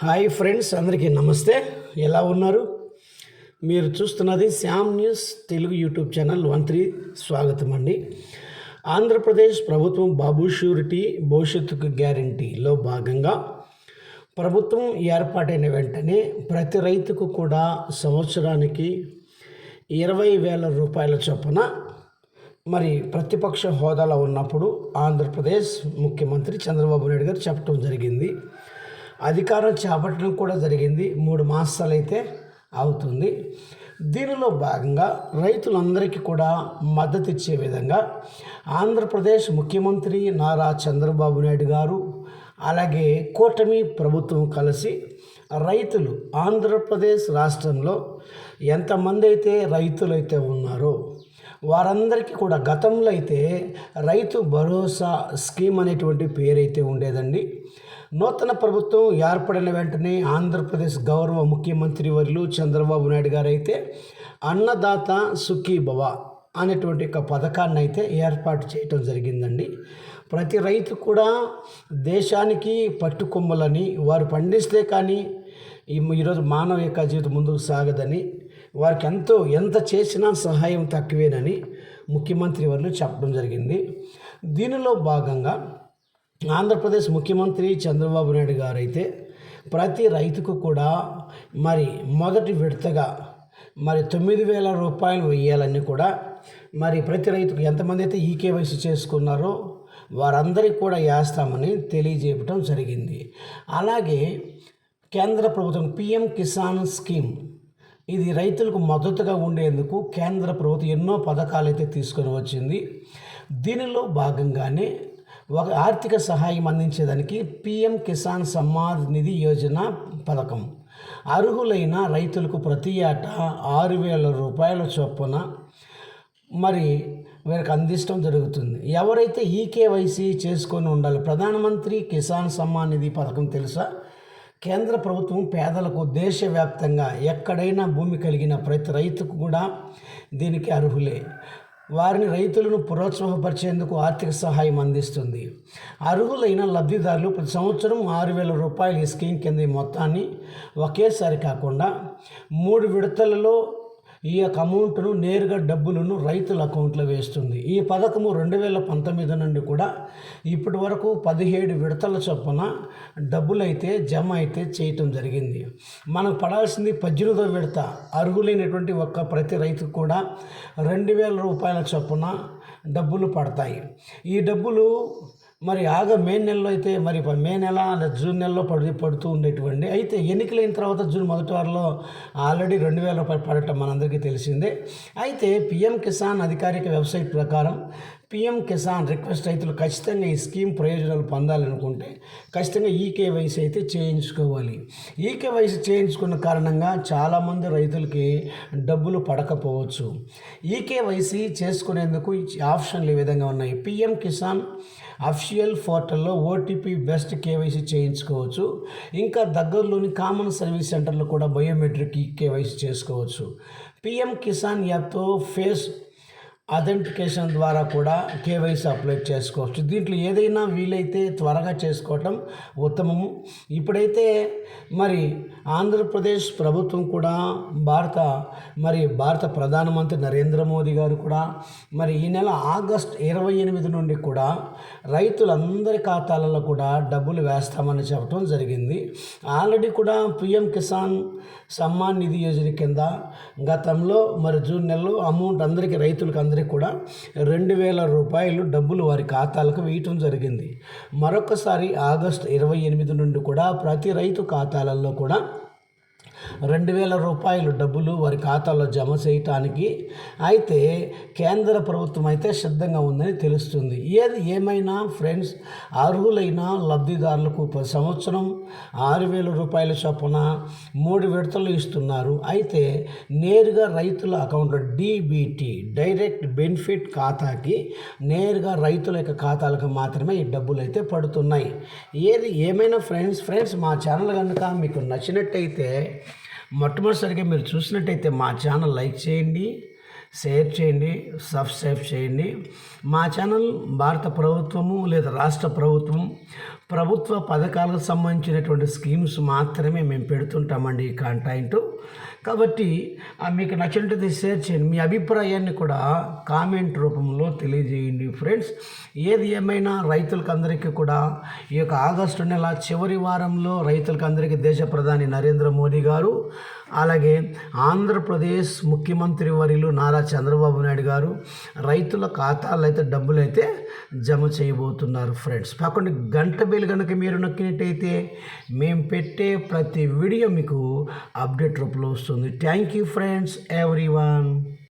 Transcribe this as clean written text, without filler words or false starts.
Hi friends, అందరికీ నమస్తే. ఎలా ఉన్నారు? మీరు చూస్తున్నది Shyam news Telugu YouTube channel 13. స్వాగతం అండి. ఆంధ్రప్రదేశ్ ప్రభుత్వం బాబు షూరిటీ భవిష్యత్తుకు గ్యారంటీలో భాగంగా ప్రభుత్వం ఏర్పాటైన వెంటనే ప్రతి రైతుకు కూడా సంవత్సరానికి 20,000 రూపాయల చొప్పున మరి ప్రతిపక్ష హోదాలో ఉన్నప్పుడు ఆంధ్రప్రదేశ్ ముఖ్యమంత్రి చంద్రబాబు నాయుడు గారు చెప్పడం జరిగింది. అధికారం చేపట్టడం కూడా జరిగింది. 3 మాసాలు అయితే అవుతుంది. దీనిలో భాగంగా రైతులందరికీ కూడా మద్దతు ఇచ్చే విధంగా ఆంధ్రప్రదేశ్ ముఖ్యమంత్రి నారా చంద్రబాబు నాయుడు గారు అలాగే కూటమి ప్రభుత్వం కలిసి రైతులు ఆంధ్రప్రదేశ్ రాష్ట్రంలో ఎంతమంది అయితే రైతులైతే ఉన్నారో వారందరికీ కూడా గతంలో అయితే రైతు భరోసా స్కీమ్ అనేటువంటి పేరైతే ఉండేదండి. నూతన ప్రభుత్వం ఏర్పడిన వెంటనే ఆంధ్రప్రదేశ్ గౌరవ ముఖ్యమంత్రి వర్యులు చంద్రబాబు నాయుడు గారు అయితే అన్నదాత సుఖీభవ అనేటువంటి ఒక పథకాన్ని అయితే ఏర్పాటు చేయటం జరిగిందండి. ప్రతి రైతు కూడా దేశానికి పట్టుకొమ్మలని, వారు పండిస్తే కానీ ఈరోజు మానవ యొక్క జీవితం ముందుకు సాగదని, వారికి ఎంత చేసినా సహాయం తక్కువేనని ముఖ్యమంత్రి వర్యులు చెప్పడం జరిగింది. దీనిలో భాగంగా ఆంధ్రప్రదేశ్ ముఖ్యమంత్రి చంద్రబాబు నాయుడు గారు అయితే ప్రతి రైతుకు కూడా మరి మొదటి విడతగా 9,000 రూపాయలు వేయాలని కూడా మరి ప్రతి రైతుకు ఎంతమంది అయితే ఈకేవైసీ చేసుకున్నారో వారందరికీ కూడా వేస్తామని తెలియజేయటం జరిగింది. అలాగే కేంద్ర ప్రభుత్వం పిఎం కిసాన్ స్కీమ్, ఇది రైతులకు మద్దతుగా ఉండేందుకు కేంద్ర ప్రభుత్వం ఎన్నో పథకాలు అయితే తీసుకొని వచ్చింది. దీనిలో భాగంగానే ఒక ఆర్థిక సహాయం అందించేదానికి పిఎం కిసాన్ సమ్మాన్ నిధి యోజన పథకం అర్హులైన రైతులకు ప్రతి ఏటా 6,000 రూపాయల చొప్పున మరి వీరికి అందించడం జరుగుతుంది. ఎవరైతే ఈకేవైసీ చేసుకొని ఉండాలి, ప్రధానమంత్రి కిసాన్ సమ్మాన్ నిధి పథకం తెలుసా? కేంద్ర ప్రభుత్వం పేదలకు దేశవ్యాప్తంగా ఎక్కడైనా భూమి కలిగిన ప్రతి రైతుకు కూడా దీనికి అర్హులే. వారిని రైతులను ప్రోత్సాహపరిచేందుకు ఆర్థిక సహాయం అందిస్తుంది. అర్హులైన లబ్ధిదారులు ప్రతి సంవత్సరం 6,000 రూపాయలు ఈ స్కీమ్ కింద మొత్తాన్ని ఒకేసారి కాకుండా 3 విడతలలో ఈ యొక్క అమౌంట్ను నేరుగా డబ్బులను రైతుల అకౌంట్లో వేస్తుంది. ఈ పథకము 2019 నుండి కూడా ఇప్పటి వరకు 17 విడతల చొప్పున డబ్బులు అయితే జమ అయితే చేయటం జరిగింది. మనకు పడాల్సింది 18వ విడత. అర్హులైనటువంటి ప్రతి రైతుకు కూడా 2,000 రూపాయల చొప్పున డబ్బులు పడతాయి. ఈ డబ్బులు మరి మే నెలలో అయితే మే నెల జూన్ నెలలో పడుతూ ఉండేటువంటి, అయితే ఎన్నికలైన తర్వాత జూన్ మొదటి వారంలో ఆల్రెడీ 2,000 రూపాయలు పడటం మనందరికీ తెలిసిందే. అయితే పిఎం కిసాన్ అధికారిక వెబ్సైట్ ప్రకారం పిఎం కిసాన్ రిక్వెస్ట్ రైతులు ఖచ్చితంగా ఈ స్కీమ్ ప్రయోజనాలు పొందాలనుకుంటే ఖచ్చితంగా ఈకేవైసీ అయితే చేయించుకోవాలి. ఈకేవైసీ చేయించుకున్న కారణంగా చాలామంది రైతులకి డబ్బులు పడకపోవచ్చు. ఈకేవైసీ చేసుకునేందుకు ఆప్షన్లు ఈ విధంగా ఉన్నాయి. పిఎం కిసాన్ అఫీషియల్ పోర్టల్లో ఓటీపీ బెస్ట్ కేవైసీ చేయించుకోవచ్చు. ఇంకా దగ్గరలోని కామన్ సర్వీస్ సెంటర్లో కూడా బయోమెట్రిక్ కేవైసీ చేసుకోవచ్చు. పిఎం కిసాన్ యాప్తో ఫేస్ అథెంటికేషన్ ద్వారా కూడా కేవైసీ అప్లై చేసుకోవచ్చు. దీంట్లో ఏదైనా వీలైతే త్వరగా చేసుకోవటం ఉత్తమము. ఇప్పుడైతే మరి ఆంధ్రప్రదేశ్ ప్రభుత్వం కూడా భారత ప్రధానమంత్రి నరేంద్ర మోదీ గారు కూడా మరి ఈ నెల ఆగస్టు 28 నుండి కూడా రైతులందరి ఖాతాలలో కూడా డబ్బులు వేస్తామని చెప్పడం జరిగింది. ఆల్రెడీ కూడా పిఎం కిసాన్ సమ్మాన్ నిధి యోజన కింద గతంలో జూన్ నెలలో అమౌంట్ రైతులకు అందరికీ కూడా 2,000 రూపాయలు డబ్బులు వారి ఖాతాలకు వేయటం జరిగింది. మరొకసారి ఆగస్టు 28 నుండి కూడా ప్రతి రైతు ఖాతాలలో కూడా 2,000 రూపాయలు డబ్బులు వారి ఖాతాలో జమ చేయటానికి అయితే కేంద్ర ప్రభుత్వం అయితే సిద్ధంగా ఉందని తెలుస్తుంది. ఏది ఏమైనా ఫ్రెండ్స్, అర్హులైన లబ్ధిదారులకు ప్రతి సంవత్సరం 6,000 రూపాయల చొప్పున 3 విడతలు ఇస్తున్నారు. అయితే నేరుగా రైతుల అకౌంట్లో డీబీటీ డైరెక్ట్ బెనిఫిట్ ఖాతాకి నేరుగా రైతుల యొక్క ఖాతాలకు మాత్రమే ఈ డబ్బులు అయితే పడుతున్నాయి. ఏది ఏమైనా ఫ్రెండ్స్ మా ఛానల్ కనుక మీకు నచ్చినట్టయితే మొట్టమొదటిసారిగా మీరు చూసినట్టయితే మా ఛానల్ లైక్ చేయండి, షేర్ చేయండి, సబ్స్క్రైబ్ చేయండి. మా ఛానల్ భారత ప్రభుత్వము లేదా రాష్ట్ర ప్రభుత్వ పథకాలకు సంబంధించినటువంటి స్కీమ్స్ మాత్రమే మేము పెడుతుంటామండి ఈ కంటెంట్. కాబట్టి మీకు నచ్చినట్లయితే షేర్ చేయండి. మీ అభిప్రాయాన్ని కూడా కామెంట్ రూపంలో తెలియజేయండి ఫ్రెండ్స్. ఏది ఏమైనా రైతులకు అందరికీ కూడా ఈ యొక్క ఆగస్టు నెల చివరి వారంలో రైతులకు అందరికీ దేశ ప్రధాని నరేంద్ర మోదీ గారు, అలాగే ఆంధ్రప్రదేశ్ ముఖ్యమంత్రి వర్యులు నారా చంద్రబాబు నాయుడు గారు రైతుల ఖాతాల్లో అయితే డబ్బులు అయితే జమ చేయబోతున్నారు ఫ్రెండ్స్. పక్కన గంట బెల్ కనుక మీరు నొక్కినట్టయితే మేము పెట్టే ప్రతి వీడియో మీకు అప్డేట్ రూపంలో వస్తుంది. Thank you friends everyone.